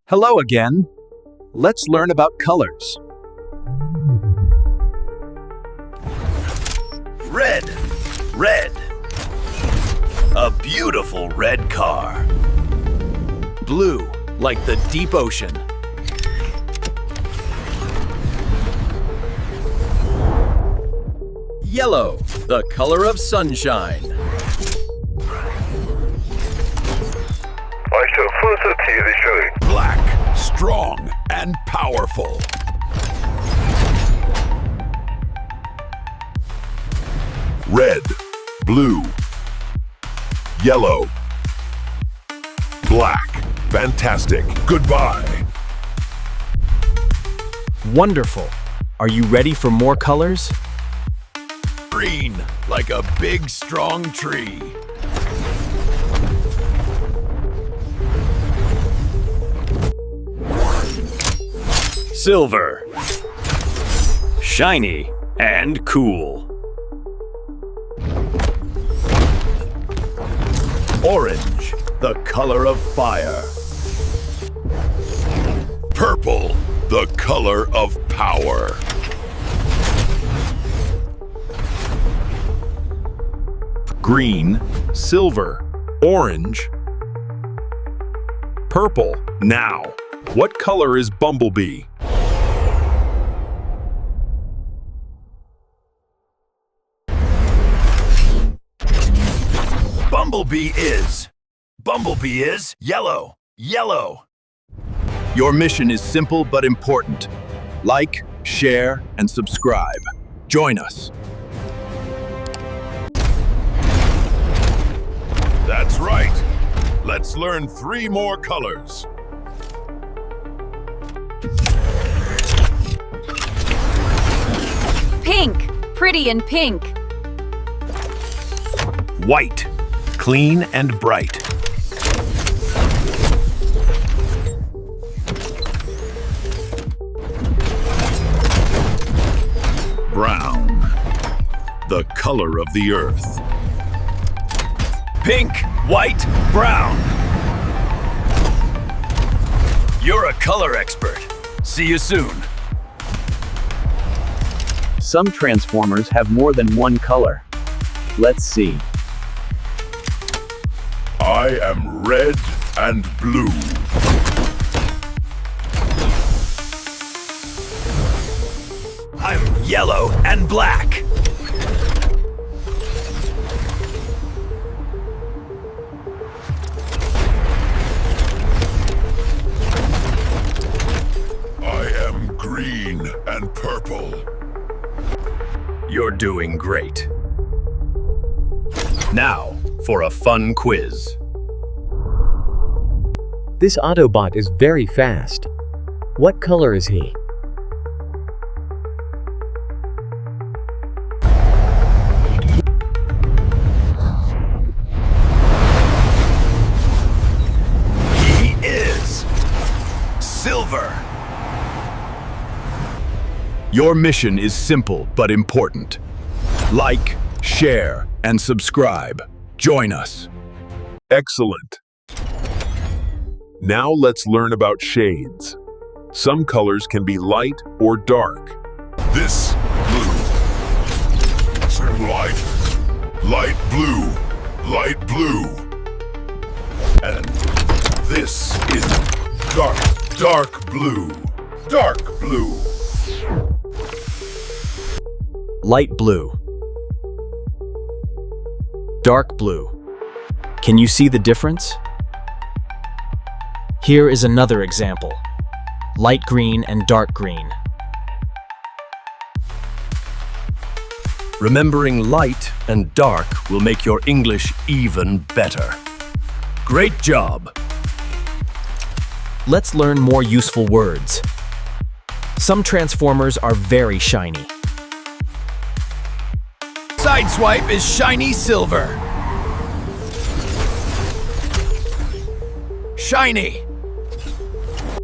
Hello again. Let's learn about colors. Red. Red. A beautiful red car. Blue, like the deep ocean. Yellow, the color of sunshine. Black, strong and powerful. Red, blue, yellow, black. Fantastic. Goodbye. Wonderful. Are you ready for more colors? Green, like a big strong tree. Silver. Shiny and cool. Orange, the color of fire. Purple, the color of power. Green, silver, orange, purple. Now, what color is Bumblebee? Bumblebee is yellow. Yellow. Your mission is simple but important. Like, share, and subscribe. Join us. That's right. Let's learn 3 more colors. Pink, pretty and pink. White, clean and bright. Brown, the color of the earth. Pink, white, brown. You're a color expert. See you soon. Some Transformers have more than one color. Let's see. I am red and blue. I'm yellow and black. I am green and purple. You're doing great. Now, for a fun quiz. This Autobot is very fast. What color is he? He is silver. Your mission is simple but important. Like, share, and subscribe. Join us. Excellent. Now let's learn about shades. Some colors can be light or dark. This blue. Light blue. Light blue. And this is dark blue. Dark blue. Light blue. Dark blue. Can you see the difference? Here is another example. Light green and dark green. Remembering light and dark will make your English even better. Great job! Let's learn more useful words. Some Transformers are very shiny. Sideswipe is shiny silver. Shiny.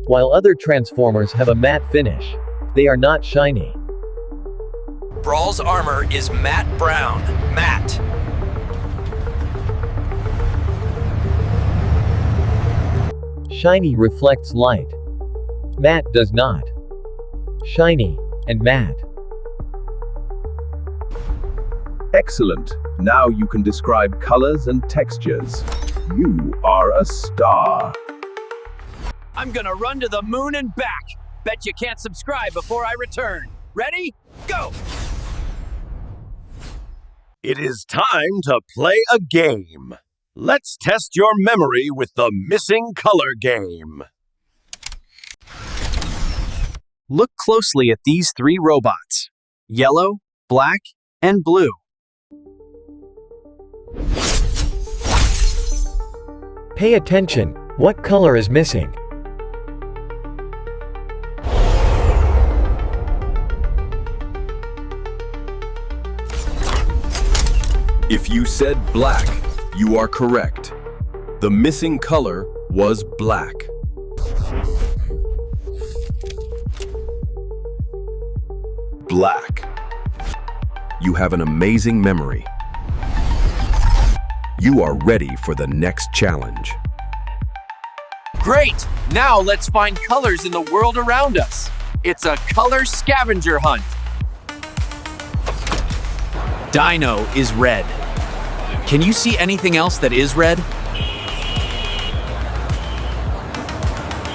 While other Transformers have a matte finish, they are not shiny. Brawl's armor is matte brown. Matte. Shiny reflects light. Matte does not. Shiny and matte. Excellent. Now you can describe colors and textures. You are a star. I'm gonna run to the moon and back. Bet you can't subscribe before I return. Ready? Go! It is time to play a game. Let's test your memory with the missing color game. Look closely at these three robots: yellow, black, and blue. Pay attention. What color is missing? If you said black, you are correct. The missing color was black. Black. You have an amazing memory. You are ready for the next challenge. Great! Now let's find colors in the world around us. It's a color scavenger hunt. Dino is red. Can you see anything else that is red?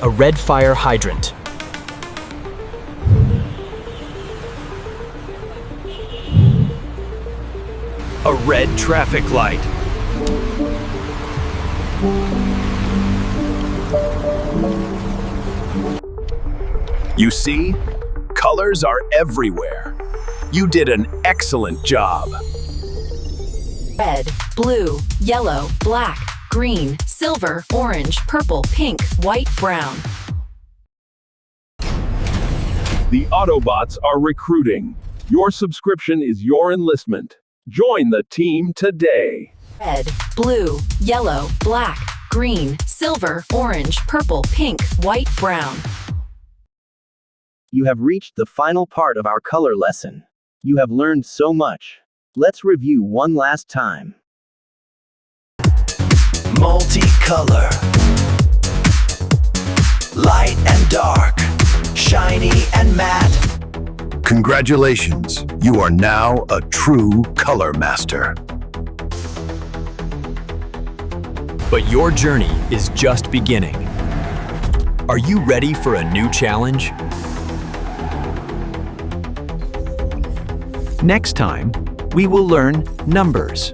A red fire hydrant. A red traffic light. You see, colors are everywhere. You did an excellent job. Red, blue, yellow, black, green, silver, orange, purple, pink, white, brown. The Autobots are recruiting. Your subscription is your enlistment. Join the team today. Red, blue, yellow, black, green, silver, orange, purple, pink, white, brown. You have reached the final part of our color lesson. You have learned so much. Let's review one last time. Multicolor. Light and dark. Shiny and matte. Congratulations, you are now a true color master. But your journey is just beginning. Are you ready for a new challenge? Next time, we will learn numbers.